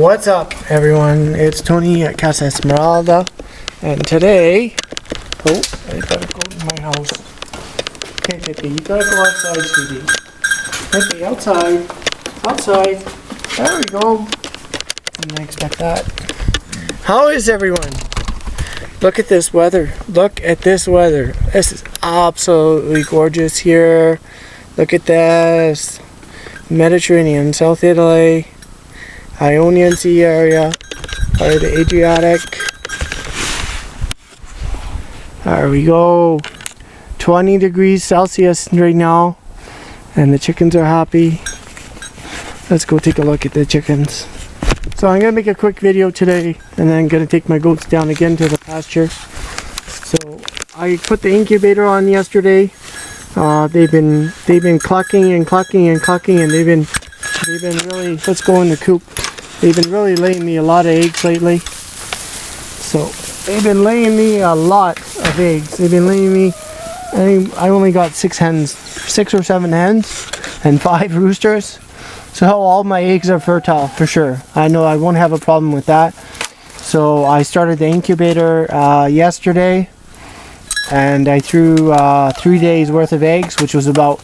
What's up, everyone? It's Tony at Casa Esmeralda, and today, I gotta go to my house. Okay, Pippi, you gotta go outside, sweetie. Pippi, outside. There we go. Didn't expect that. How is everyone? Look at this weather. This is absolutely gorgeous here. Look at this. Mediterranean, South Italy, Ionian Sea area, or the Adriatic. There we go. 20 degrees Celsius right now, and the chickens are happy. Let's go take a look at the chickens. So I'm gonna make a quick video today, and then I'm gonna take my goats down again to the pasture. So I put the incubator on yesterday. They've been clucking, and they've been really, let's go in the coop. They've been really laying me a lot of eggs lately. So they've been laying me a lot of eggs. They've been laying me, I only got 6 or 7 hens and 5 roosters. So all my eggs are fertile for sure. I know I won't have a problem with that. So I started the incubator yesterday, and I threw 3 days worth of eggs, which was about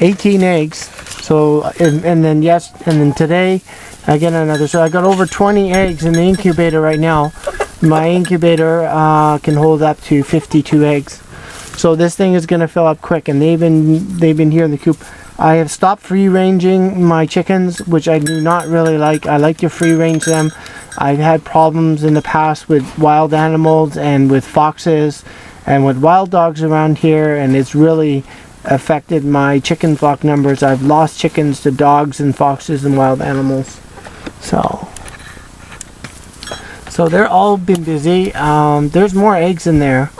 18 eggs. So and then today I get another. So I got over 20 eggs in the incubator right now. My incubator can hold up to 52 eggs. So this thing is gonna fill up quick, and they've been here in the coop. I have stopped free ranging my chickens, which I do not really like. I like to free range them. I've had problems in the past with wild animals and with foxes and with wild dogs around here, and it's really affected my chicken flock numbers. I've lost chickens to dogs and foxes and wild animals. So they're all been busy. There's more eggs in there.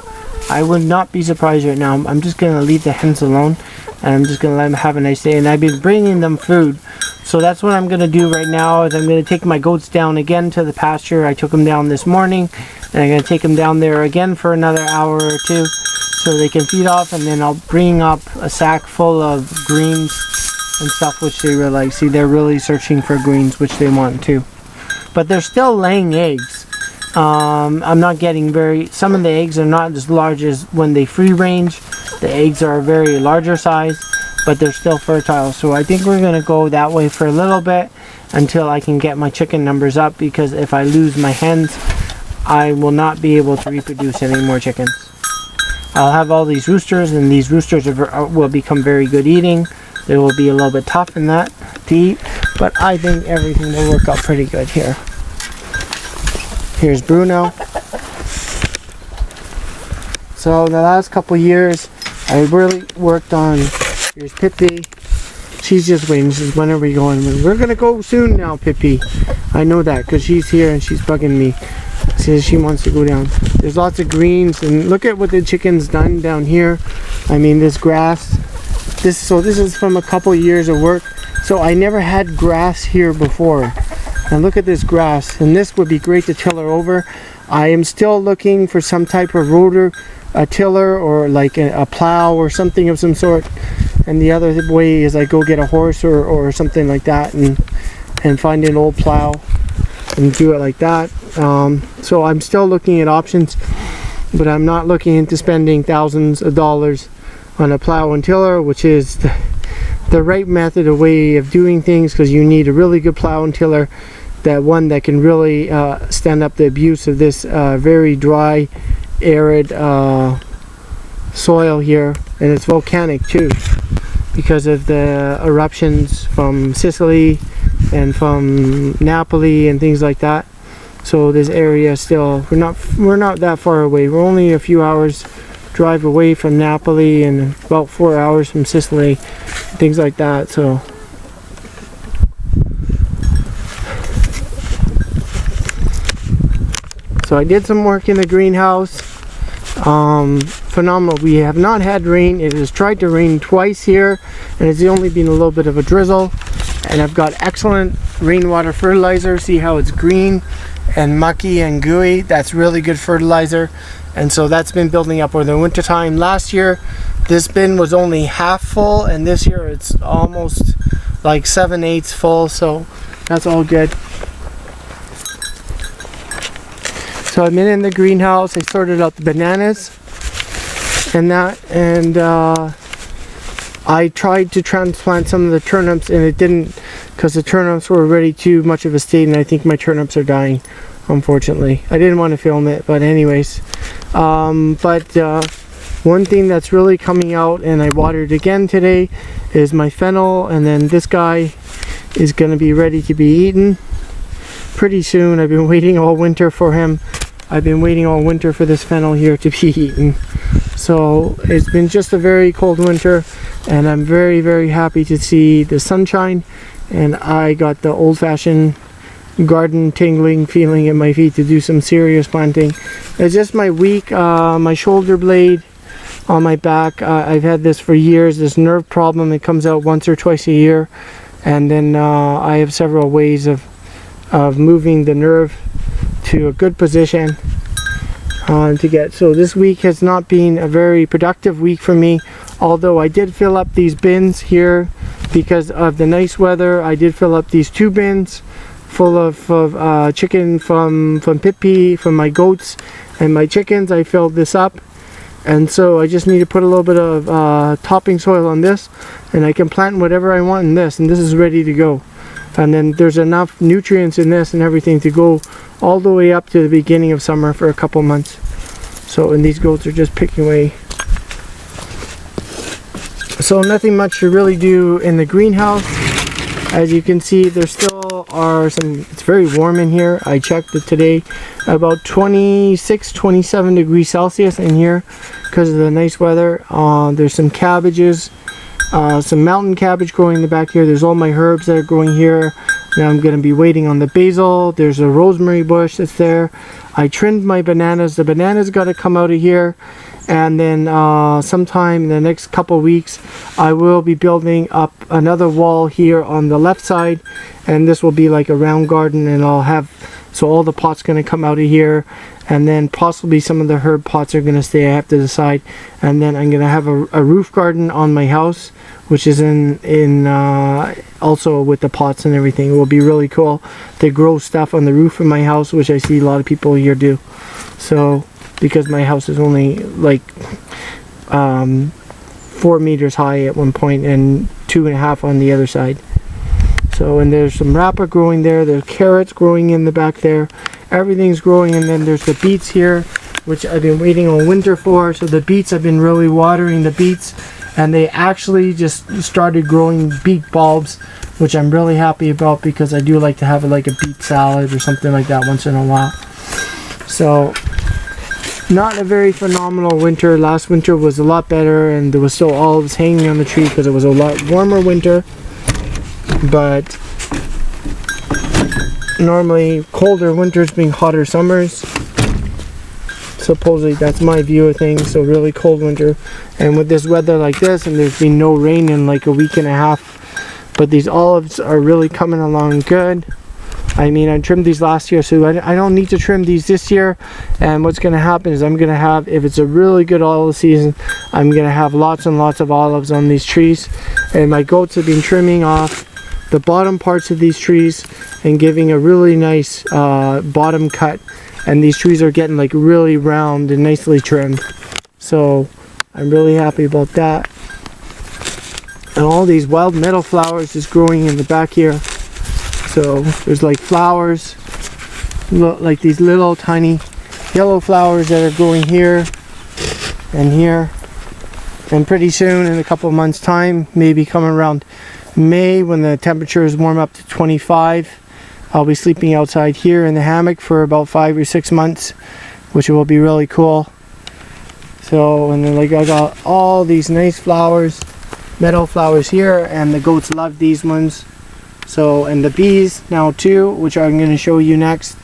I would not be surprised right now. I'm just gonna leave the hens alone, and I'm just gonna let them have a nice day. And I've been bringing them food. So that's what I'm going to do right now, is I'm going to take my goats down again to the pasture. I took them down this morning, and I'm going to take them down there again for another hour or two so they can feed off, and then I'll bring up a sack full of greens and stuff which they really like. See, they're really searching for greens, which they want too. But they're still laying eggs. I'm not getting some of the eggs are not as large as when they free range. The eggs are a very larger size, but they're still fertile. So I think we're gonna go that way for a little bit until I can get my chicken numbers up, because if I lose my hens, I will not be able to reproduce any more chickens. I'll have all these roosters, and these roosters will become very good eating. They will be a little bit tough in that to eat, but I think everything will work out pretty good here. Here's Bruno. So the last couple years I really worked on. Here's Pippi. She's just waiting. She says, when are we going? We're going to go soon now, Pippi. I know that because she's here and she's bugging me. She says she wants to go down. There's lots of greens, and look at what the chicken's done down here. I mean, this grass. This is from a couple years of work. So I never had grass here before. And look at this grass. And this would be great to tiller over. I am still looking for some type of rotor, a tiller, or like a plow or something of some sort. And the other way is I go get a horse or something like that, and find an old plow and do it like that. So I'm still looking at options, but I'm not looking into spending thousands of dollars on a plow and tiller, which is the right method, a way of doing things, because you need a really good plow and tiller, that can really stand up the abuse of this very dry, arid soil here. And it's volcanic too, because of the eruptions from Sicily and from Napoli and things like that. So this area still, we're not that far away. We're only a few hours drive away from Napoli, and about 4 hours from Sicily, things like that. So I did some work in the greenhouse. Phenomenal. We have not had rain. It has tried to rain twice here, and it's only been a little bit of a drizzle. And I've got excellent rainwater fertilizer. See how it's green and mucky and gooey? That's really good fertilizer. And so that's been building up over the winter time. Last year this bin was only half full, and this year it's almost like 7/8 full. So that's all good. So I've been in the greenhouse. I sorted out the bananas and I tried to transplant some of the turnips and it didn't, because the turnips were already too much of a state, and I think my turnips are dying, unfortunately. I didn't want to film it, but anyways. One thing that's really coming out, and I watered again today, is my fennel, and then this guy is going to be ready to be eaten pretty soon. I've been waiting all winter for him. I've been waiting all winter for this fennel here to be eaten. So it's been just a very cold winter, and I'm very, very happy to see the sunshine, and I got the old-fashioned garden tingling feeling in my feet to do some serious planting. It's just my weak, my shoulder blade on my back. I've had this for years, this nerve problem. It comes out once or twice a year, and then I have several ways of moving the nerve to a good position to get. So this week has not been a very productive week for me, although I did fill up these bins here because of the nice weather. I did fill up these 2 bins full of chicken from Pippi, from my goats and my chickens. I filled this up, and so I just need to put a little bit of topping soil on this, and I can plant whatever I want in this, and this is ready to go. And then there's enough nutrients in this and everything to go all the way up to the beginning of summer for a couple months. So, and these goats are just picking away. So nothing much to really do in the greenhouse. As you can see, there still are some, it's very warm in here. I checked it today, about 26, 27 degrees Celsius in here because of the nice weather. There's some cabbages, some mountain cabbage growing in the back here. There's all my herbs that are growing here. Now I'm going to be waiting on the basil. There's a rosemary bush that's there. I trimmed my bananas. The bananas got to come out of here. And then sometime in the next couple weeks, I will be building up another wall here on the left side. And this will be like a round garden, and I'll have, so all the pots going to come out of here. And then possibly some of the herb pots are going to stay. I have to decide. And then I'm going to have a roof garden on my house, which is in also with the pots and everything. It will be really cool to grow stuff on the roof of my house, which I see a lot of people here do. So, because my house is only like 4 meters high at one point and 2.5 on the other side. So, and there's some rapa growing there. There's carrots growing in the back there. Everything's growing, and then there's the beets here, which I've been waiting all winter for. So the beets, I've been really watering the beets, and they actually just started growing beet bulbs, which I'm really happy about because I do like to have like a beet salad or something like that once in a while. So, not a very phenomenal winter. Last winter was a lot better, and there was still olives hanging on the tree because it was a lot warmer winter. But normally colder winters being hotter summers. Supposedly that's my view of things. So really cold winter, and with this weather like this, and there's been no rain in like a week and a half, but these olives are really coming along good. I mean, I trimmed these last year, so I don't need to trim these this year. And what's going to happen is I'm going to have, if it's a really good olive season, I'm going to have lots and lots of olives on these trees. And my goats have been trimming off the bottom parts of these trees and giving a really nice bottom cut. And these trees are getting like really round and nicely trimmed. So I'm really happy about that. And all these wild meadow flowers is growing in the back here. So there's like flowers, like these little tiny yellow flowers that are growing here and here. And pretty soon, in a couple of months time, maybe coming around May when the temperatures warm up to 25, I'll be sleeping outside here in the hammock for about 5 or 6 months, which will be really cool. So, and then like I got all these nice flowers, meadow flowers here, and the goats love these ones. So, and the bees now too, which I'm going to show you next.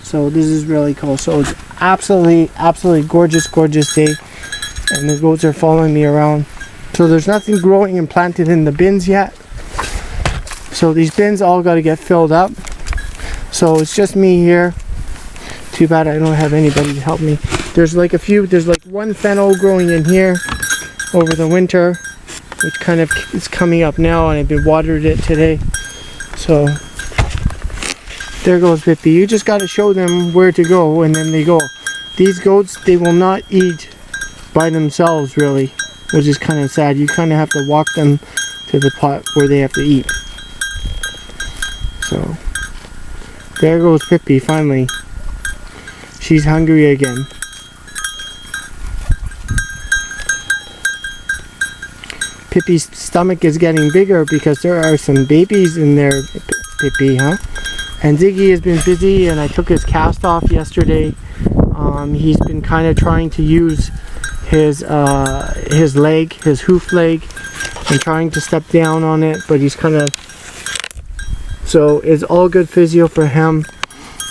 So this is really cool. So it's absolutely gorgeous day, and the goats are following me around. So there's nothing growing and planted in the bins yet. So these bins all got to get filled up. So it's just me here. Too bad I don't have anybody to help me. There's like there's like one fennel growing in here over the winter, which kind of is coming up now, and I've been watered it today. So There goes Pippi. You just got to show them where to go, and then they go. These goats, they will not eat by themselves, really, which is kind of sad. You kind of have to walk them to the pot where they have to eat. So, there goes Pippi, finally. She's hungry again. Pippi's stomach is getting bigger because there are some babies in there, Pippi, huh? And Ziggy has been busy, and I took his cast off yesterday. He's been kind of trying to use his leg, his hoof leg, and trying to step down on it, but he's kind of... So it's all good physio for him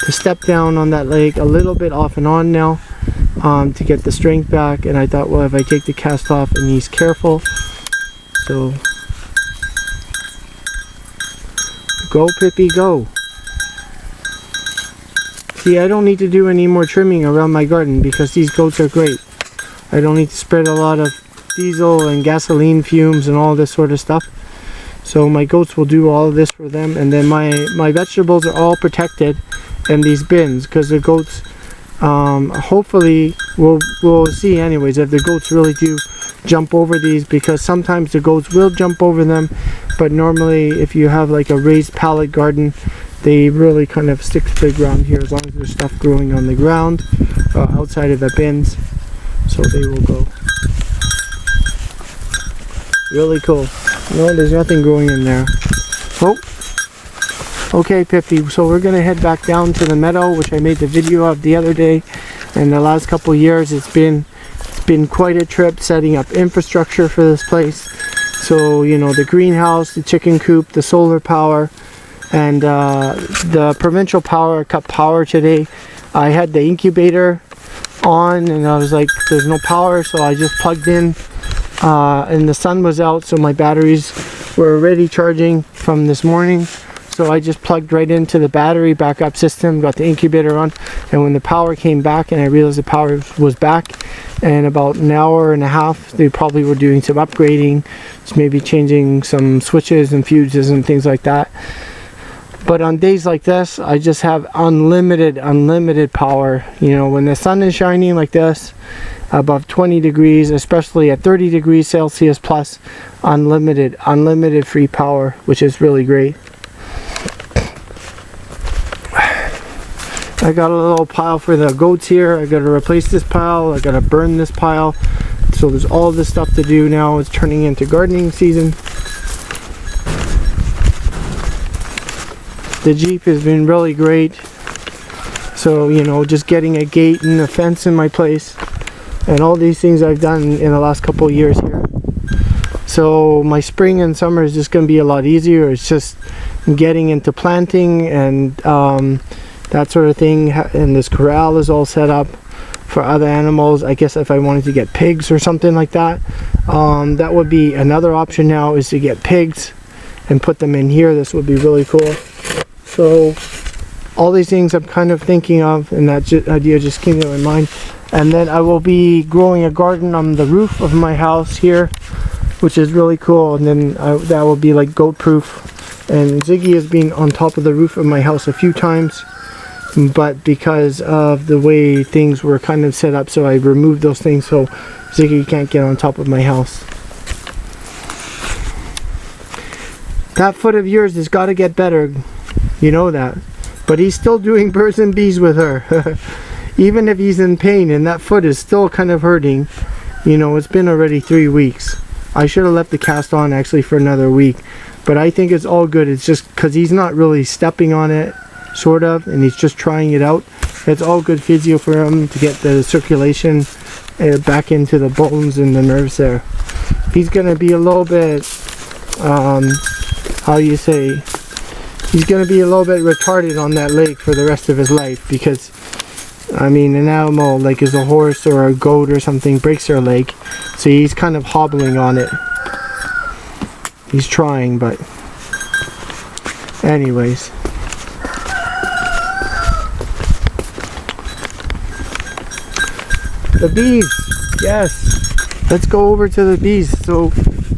to step down on that leg a little bit off and on now, to get the strength back. And I thought, well, if I take the cast off and he's careful, so go Pippi, go. See, I don't need to do any more trimming around my garden because these goats are great. I don't need to spread a lot of diesel and gasoline fumes and all this sort of stuff. So my goats will do all of this for them, and then my vegetables are all protected in these bins because the goats, hopefully we'll see anyways if the goats really do jump over these, because sometimes the goats will jump over them, but normally if you have like a raised pallet garden, they really kind of stick to the ground here as long as there's stuff growing on the ground outside of the bins, so they will go. Really cool. No, there's nothing growing in there. Oh, okay Pippi, so we're gonna head back down to the meadow, which I made the video of the other day. And the last couple years it's been quite a trip setting up infrastructure for this place. So, you know, the greenhouse, the chicken coop, the solar power, and the provincial power cut power today. I had the incubator on and I was like, there's no power, so I just plugged in, and the sun was out, so my batteries were already charging from this morning. So I just plugged right into the battery backup system, got the incubator on, and when the power came back and I realized the power was back, in about an hour and a half, they probably were doing some upgrading, just maybe changing some switches and fuses and things like that. But on days like this, I just have unlimited power. You know, when the sun is shining like this, above 20 degrees, especially at 30 degrees Celsius plus, unlimited free power, which is really great. I got a little pile for the goats here. I got to replace this pile. I got to burn this pile. So there's all this stuff to do now. It's turning into gardening season. The Jeep has been really great. So, you know, just getting a gate and a fence in my place, and all these things I've done in the last couple of years here. So my spring and summer is just going to be a lot easier. It's just getting into planting and that sort of thing. And this corral is all set up for other animals. I guess if I wanted to get pigs or something like that, that would be another option now, is to get pigs and put them in here. This would be really cool. So all these things I'm kind of thinking of, and that idea just came to my mind. And then I will be growing a garden on the roof of my house here, which is really cool. And then that will be like goat proof. And Ziggy has been on top of the roof of my house a few times, but because of the way things were kind of set up, so I removed those things so Ziggy can't get on top of my house. That foot of yours has got to get better, you know that. But he's still doing birds and bees with her. Even if he's in pain and that foot is still kind of hurting, you know, it's been already 3 weeks. I should have left the cast on actually for another week, but I think it's all good. It's just because he's not really stepping on it, sort of, and he's just trying it out. It's all good physio for him to get the circulation back into the bones and the nerves there. He's gonna be a little bit, how you say, he's gonna be a little bit retarded on that leg for the rest of his life, because I mean, an animal like is a horse or a goat or something breaks their leg, so he's kind of hobbling on it. He's trying, but anyways. The bees, yes. Let's go over to the bees. So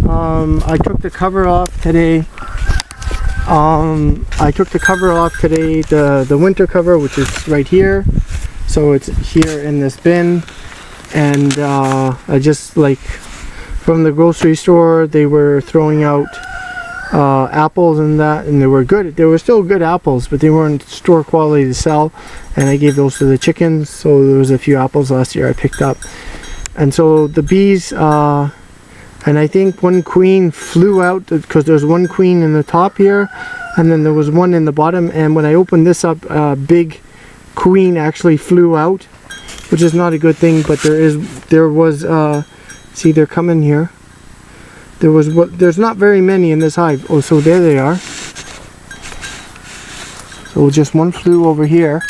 I took the cover off today I took the cover off today, the winter cover, which is right here. So it's here in this bin, and I just, like, from the grocery store, they were throwing out apples and that, and they were good. They were still good apples, but they weren't store quality to sell, and I gave those to the chickens. So there was a few apples last year I picked up. And so the bees, and I think one queen flew out, because there's one queen in the top here, and then there was one in the bottom, and when I opened this up, a big queen actually flew out, which is not a good thing. But there was see, they're coming here. There's not very many in this hive. Oh, so there they are. So just one flew over here.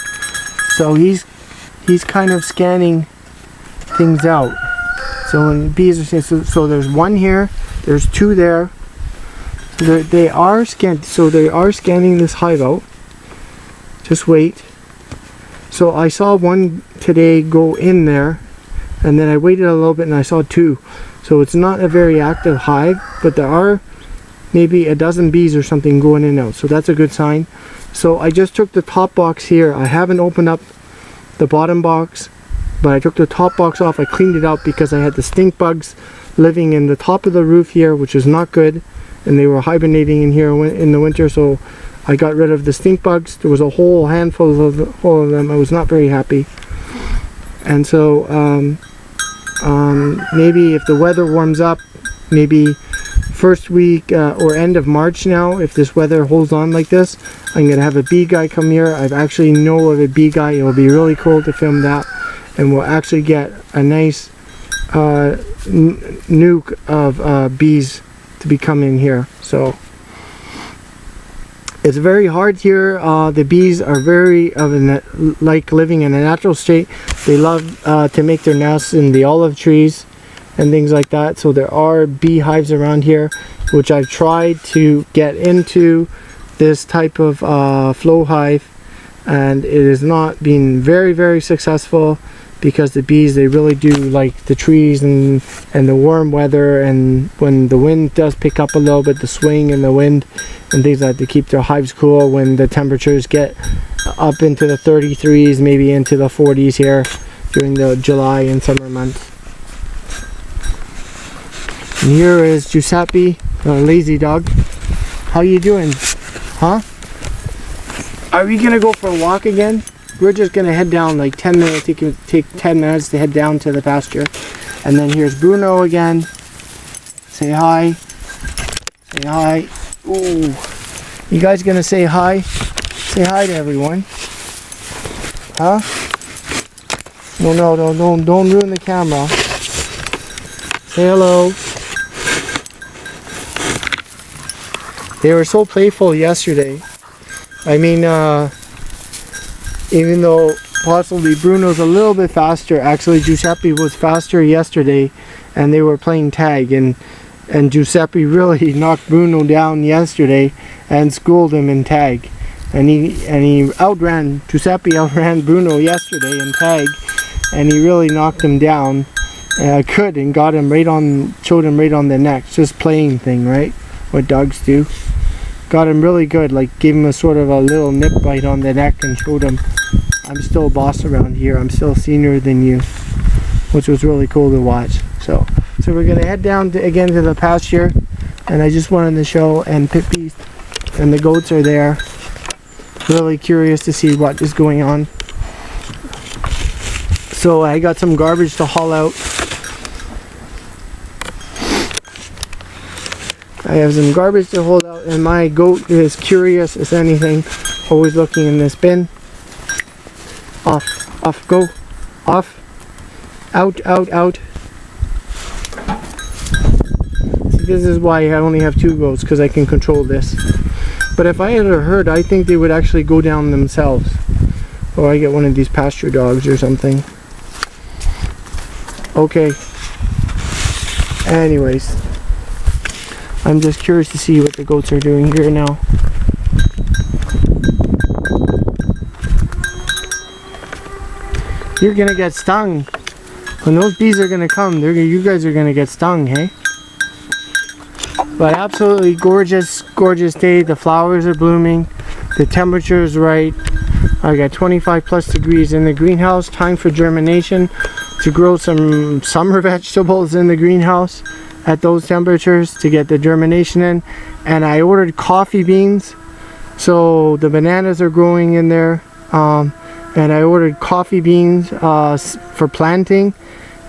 So he's kind of scanning things out. So when bees are saying, so there's one here, there's two there. So they are scanning this hive out. Just wait. So I saw one today go in there, and then I waited a little bit and I saw two. So it's not a very active hive, but there are maybe a dozen bees or something going in and out. So that's a good sign. So I just took the top box here. I haven't opened up the bottom box, but I took the top box off. I cleaned it out because I had the stink bugs living in the top of the roof here, which is not good, and they were hibernating in here in the winter. So I got rid of the stink bugs. There was a whole handful of them. I was not very happy. And so maybe if the weather warms up, maybe first week or end of March now, if this weather holds on like this, I'm going to have a bee guy come here. I actually know of a bee guy. It will be really cool to film that, and we'll actually get a nice nuke of bees to be coming here. So it's very hard here. The bees are very like living in a natural state. They love to make their nests in the olive trees and things like that. So there are beehives around here, which I've tried to get into this type of flow hive, and it has not been very, very successful, because the bees, they really do like the trees and the warm weather, and when the wind does pick up a little bit, the swing and the wind and things like that, to keep their hives cool when the temperatures get up into the 33s, maybe into the 40s here during the July and summer months. And here is Giuseppe, the lazy dog. How you doing? Huh? Are we gonna go for a walk again? We're just gonna head down like 10 minutes. It can take 10 minutes to head down to the pasture. And then here's Bruno again. Say hi. Say hi. Ooh. You guys gonna say hi? Say hi to everyone. Huh? No, don't ruin the camera. Say hello. They were so playful yesterday. I mean, even though possibly Bruno's a little bit faster, actually Giuseppe was faster yesterday, and they were playing tag, and Giuseppe really knocked Bruno down yesterday and schooled him in tag, and Giuseppe outran Bruno yesterday in tag, and he really knocked him down and got him showed him right on the neck. It's just playing thing, right? What dogs do. Got him really good, like gave him a sort of a little nip bite on the neck and showed him, I'm still boss around here, I'm still senior than you, which was really cool to watch. So we're gonna head down again to the pasture, and I just wanted to show, and Pippi and the goats are there, really curious to see what is going on. So I got some garbage to haul out. I have some garbage to hold out, and my goat is curious as anything, always looking in this bin. Off, go, off, out. See, this is why I only have 2 goats, because I can control this. But if I had a herd, I think they would actually go down themselves. Or I get one of these pasture dogs or something. Okay. Anyways. I'm just curious to see what the goats are doing here now. You're gonna get stung. When those bees are gonna come, you guys are gonna get stung, hey? But absolutely gorgeous, gorgeous day. The flowers are blooming. The temperature is right. I got 25 plus degrees in the greenhouse. Time for germination to grow some summer vegetables in the greenhouse at those temperatures to get the germination in. And I ordered coffee beans. So the bananas are growing in there. And I ordered coffee beans for planting,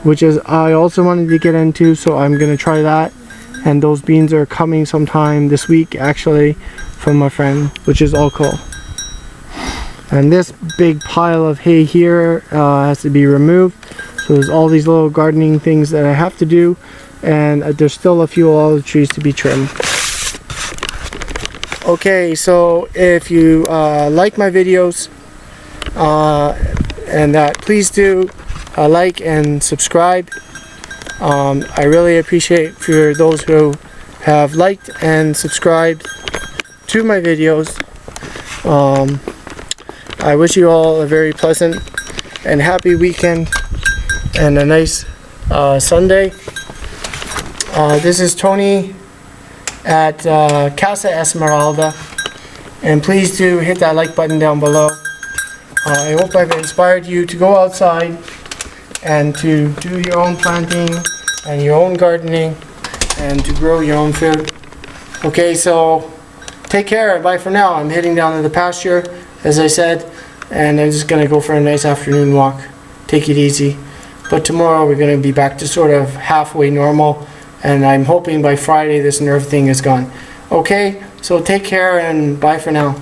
which is I also wanted to get into, so I'm gonna try that. And those beans are coming sometime this week actually from my friend, which is all cool. And this big pile of hay here has to be removed. So there's all these little gardening things that I have to do, and there's still a few olive trees to be trimmed. Okay, so if you like my videos, and please do like and subscribe. I really appreciate for those who have liked and subscribed to my videos. I wish you all a very pleasant and happy weekend and a nice Sunday. This is Tony at Casa Esmeralda, and please do hit that like button down below. I hope I've inspired you to go outside and to do your own planting and your own gardening and to grow your own food. Okay, so take care and bye for now. I'm heading down to the pasture, as I said, and I'm just going to go for a nice afternoon walk. Take it easy. But tomorrow we're going to be back to sort of halfway normal, and I'm hoping by Friday this nerve thing is gone. Okay, so take care and bye for now.